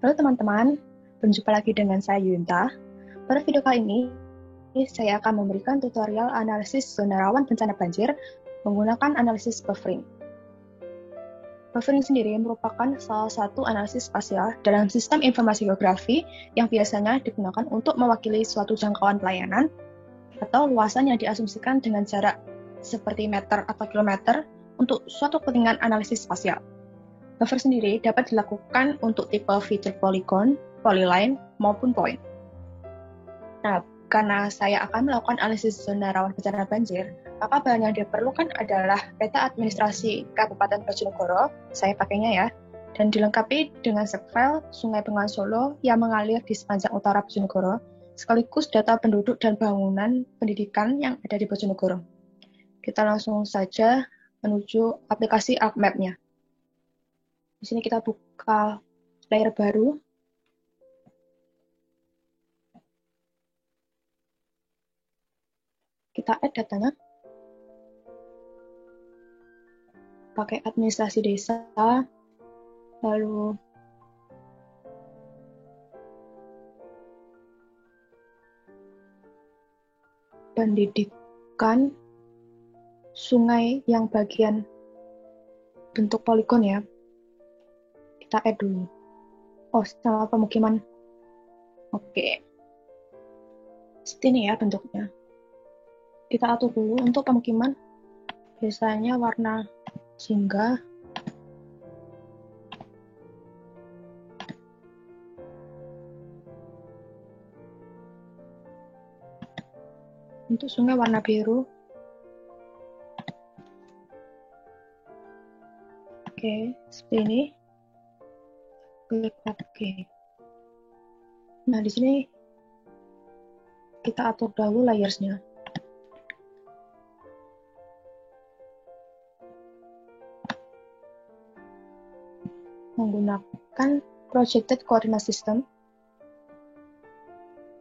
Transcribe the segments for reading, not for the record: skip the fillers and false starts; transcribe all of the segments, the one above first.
Halo teman-teman, berjumpa lagi dengan saya Yunta. Pada video kali ini, saya akan memberikan tutorial analisis zona rawan bencana banjir menggunakan analisis buffering. Buffering sendiri merupakan salah satu analisis spasial dalam sistem informasi geografi yang biasanya digunakan untuk mewakili suatu jangkauan pelayanan atau luasan yang diasumsikan dengan jarak seperti meter atau kilometer untuk suatu kepentingan analisis spasial. Buffer sendiri dapat dilakukan untuk tipe feature polygon, polyline, maupun point. Nah, karena saya akan melakukan analisis zona rawan bencana banjir, maka bahan yang diperlukan adalah peta administrasi Kabupaten Bojonegoro, saya pakainya ya, dan dilengkapi dengan subfile Sungai Bengawan Solo yang mengalir di sepanjang utara Bojonegoro, sekaligus data penduduk dan bangunan pendidikan yang ada di Bojonegoro. Kita langsung saja menuju aplikasi ArcMap-nya. Di sini kita buka layer baru. Kita add datanya. Pakai administrasi desa, lalu pendidikan, sungai yang bagian bentuk poligon ya. Kita add dulu. Oh, sama pemukiman. Oke. Seperti ini ya bentuknya. Kita atur dulu untuk pemukiman. Biasanya warna jingga. Untuk sungai warna biru. Oke, seperti ini. Klik OK. Nah, di sini kita atur dahulu layers-nya. Menggunakan Projected Coordinate System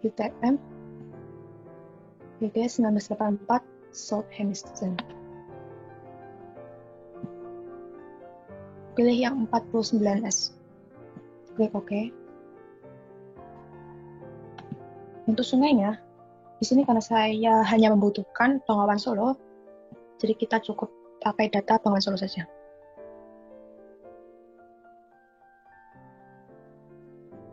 UTM BG 1984 South Hemisphere. Pilih yang 49S. Klik OK. Untuk sungainya, di sini karena saya hanya membutuhkan Bengawan Solo, jadi kita cukup pakai data Bengawan Solo saja.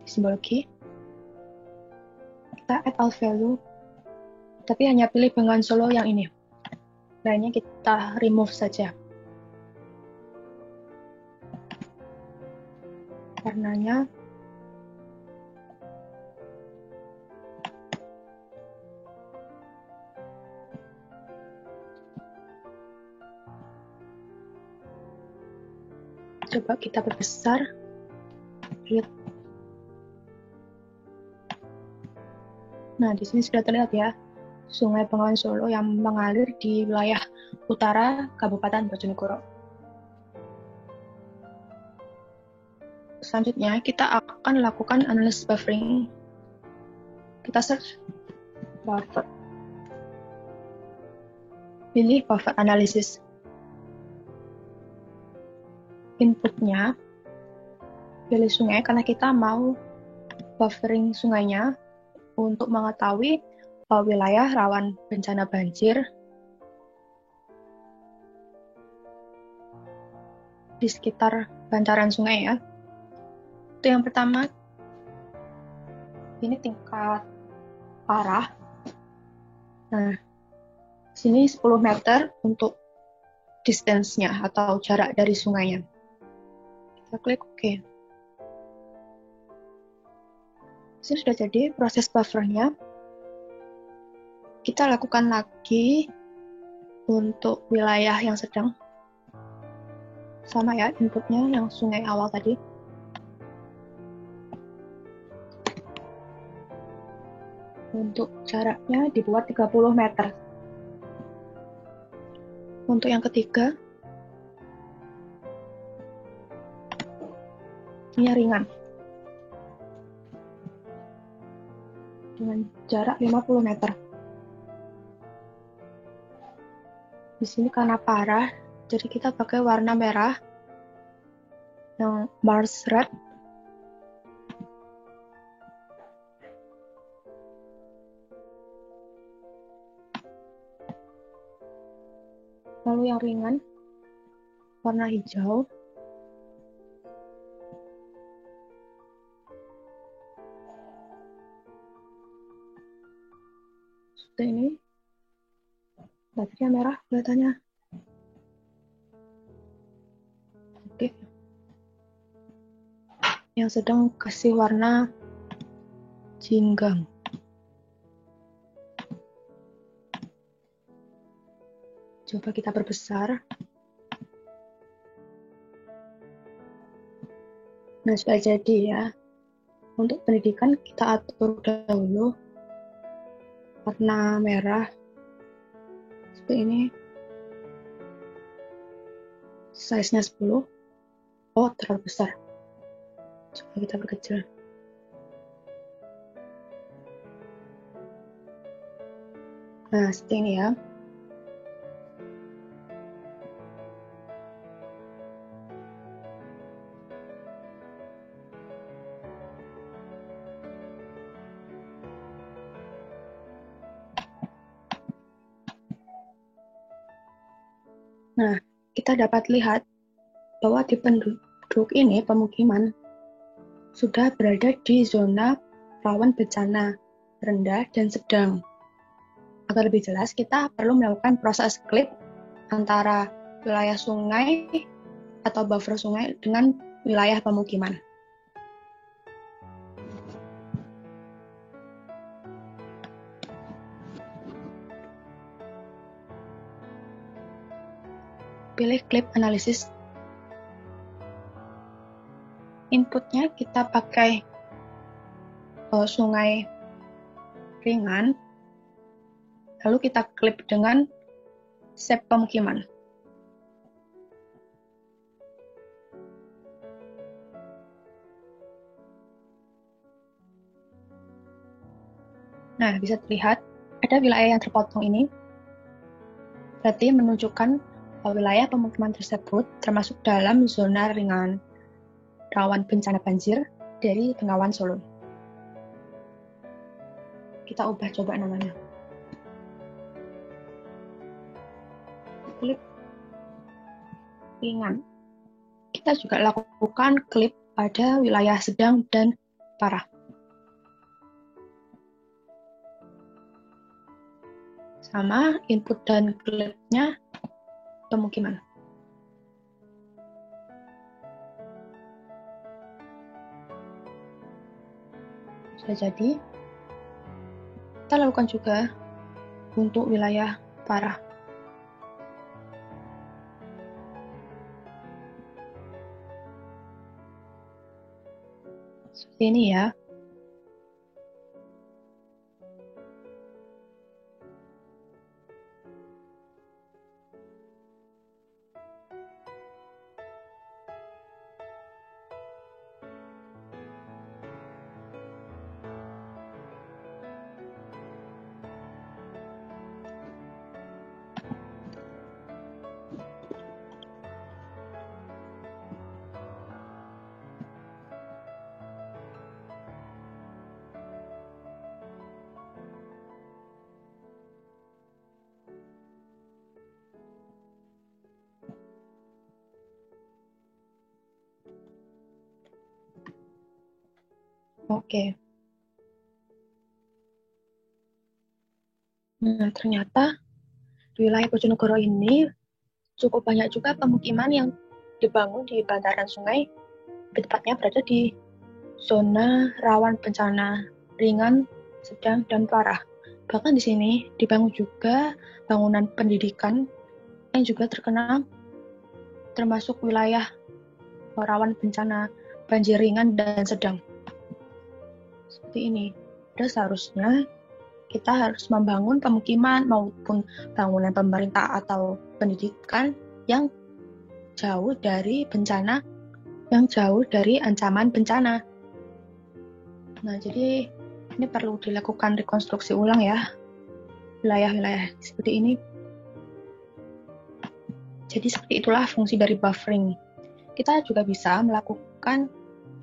Simbol key. Kita add all value, tapi hanya pilih Bengawan Solo yang ini. Lainnya kita remove saja. Warnanya coba kita perbesar. Lihat. Nah, di sini sudah terlihat ya, Sungai Bengawan Solo yang mengalir di wilayah utara Kabupaten Bojonegoro. Selanjutnya, kita akan lakukan analisis buffering. Kita search buffer. Pilih buffer analysis. Inputnya, pilih sungai karena kita mau buffering sungainya untuk mengetahui wilayah rawan bencana banjir di sekitar bantaran sungai ya. Itu yang pertama, ini tingkat parah. Nah, sini 10 meter untuk distance-nya atau jarak dari sungainya. Kita klik OK. Ini sudah jadi proses buffernya. Kita lakukan lagi untuk wilayah yang sedang. Sama ya inputnya yang sungai awal tadi. Untuk jaraknya dibuat 30 meter. Untuk yang ketiga, ini ringan. Dengan jarak 50 meter. Di sini karena parah, jadi kita pakai warna merah yang Mars Red. lalu yang ringan warna hijau. Seperti ini. Baterainya merah kelihatannya. Oke. Yang sedang kasih warna jinggang. Coba kita perbesar. Nah, sudah jadi ya. Untuk pendidikan kita atur dahulu warna merah seperti ini. Size-nya 10. Oh, terlalu besar. Coba kita perkecil. Nah, seperti ini ya. Nah, kita dapat lihat bahwa di penduduk ini, pemukiman, sudah berada di zona rawan bencana, rendah, dan sedang. Agar lebih jelas, kita perlu melakukan proses klip antara wilayah sungai atau buffer sungai dengan wilayah pemukiman. Pilih klip analisis. Inputnya kita pakai sungai ringan, lalu kita klip dengan shape pemukiman. Nah, bisa terlihat ada wilayah yang terpotong ini, berarti menunjukkan wilayah pemukiman tersebut termasuk dalam zona ringan rawan bencana banjir dari Bengawan Solo. Kita ubah coba namanya. Klip ringan. Kita juga lakukan klip pada wilayah sedang dan parah. Sama input dan klipnya pemukiman. Sudah jadi. Kita lakukan juga untuk wilayah parah. Seperti ini ya. Oke. Nah, ternyata di wilayah Bojonegoro ini cukup banyak juga pemukiman yang dibangun di bantaran sungai, tepatnya berada di zona rawan bencana ringan, sedang, dan parah. Bahkan di sini dibangun juga bangunan pendidikan yang juga terkena termasuk wilayah rawan bencana banjir ringan dan sedang. Seperti ini. Dan seharusnya kita harus membangun pemukiman maupun bangunan pemerintah atau pendidikan yang jauh dari bencana, yang jauh dari ancaman bencana. Nah, jadi ini perlu dilakukan rekonstruksi ulang ya, wilayah-wilayah seperti ini. Jadi seperti itulah fungsi dari buffering. Kita juga bisa melakukan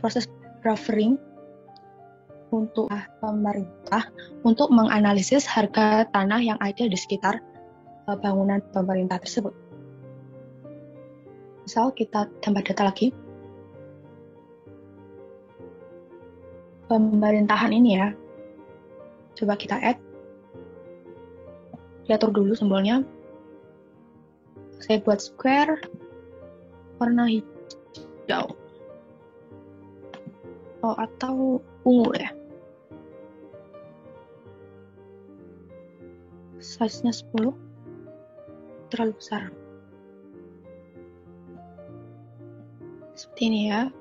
proses buffering untuk pemerintah untuk menganalisis harga tanah yang ada di sekitar bangunan pemerintah tersebut. Misal kita tambah data lagi. Pemerintahan ini ya. Coba kita add. Diatur dulu simbolnya. Saya buat square warna hijau. Oh, atau ungu ya. Size-nya 10. Terlalu besar. Seperti ini ya.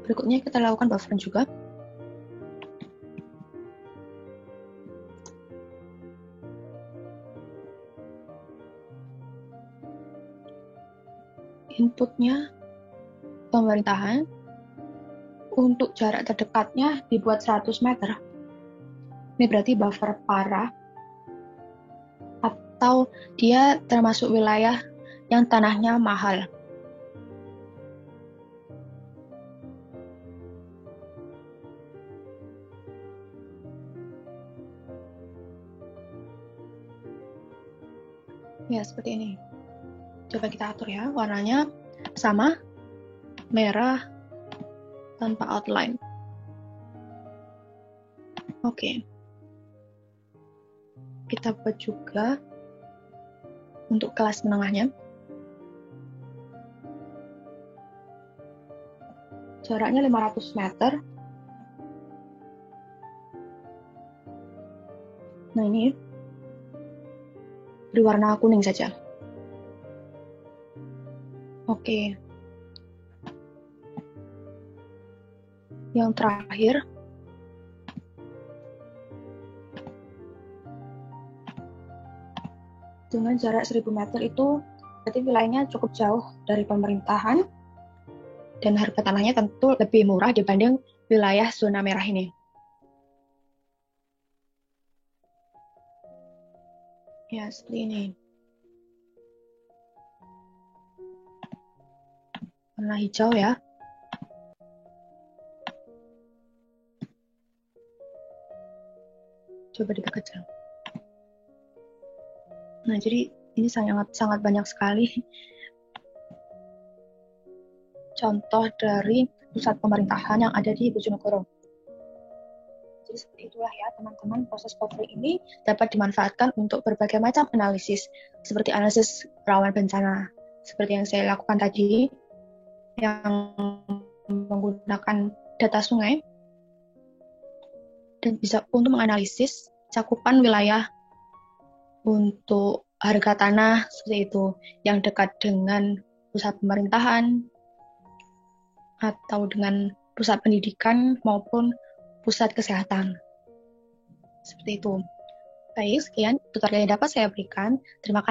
Berikutnya kita lakukan buffering juga. Inputnya pemerintahan. Untuk jarak terdekatnya dibuat 100 meter. Ini berarti buffer parah. Atau dia termasuk wilayah yang tanahnya mahal. Ya, seperti ini. Coba kita atur ya, warnanya sama, merah, tanpa outline. Oke. Kita buat juga untuk kelas menengahnya. Jaraknya 500 meter. Nah, ini beri warna kuning saja. Oke. Yang terakhir, dengan jarak 1000 meter itu berarti wilayahnya cukup jauh dari pemerintahan dan harga tanahnya tentu lebih murah dibanding wilayah zona merah ini. Ya, seperti ini. Warna hijau ya. Coba diperkecil. Nah, jadi ini sangat banyak sekali contoh dari pusat pemerintahan yang ada di Bojonegoro. Jadi seperti itulah ya teman-teman, proses buffering ini dapat dimanfaatkan untuk berbagai macam analisis, seperti analisis rawan bencana, seperti yang saya lakukan tadi, yang menggunakan data sungai, dan bisa untuk menganalisis cakupan wilayah untuk harga tanah seperti itu, yang dekat dengan pusat pemerintahan, atau dengan pusat pendidikan maupun pusat kesehatan. Seperti itu. Baik, sekian tutorial yang dapat saya berikan. Terima kasih.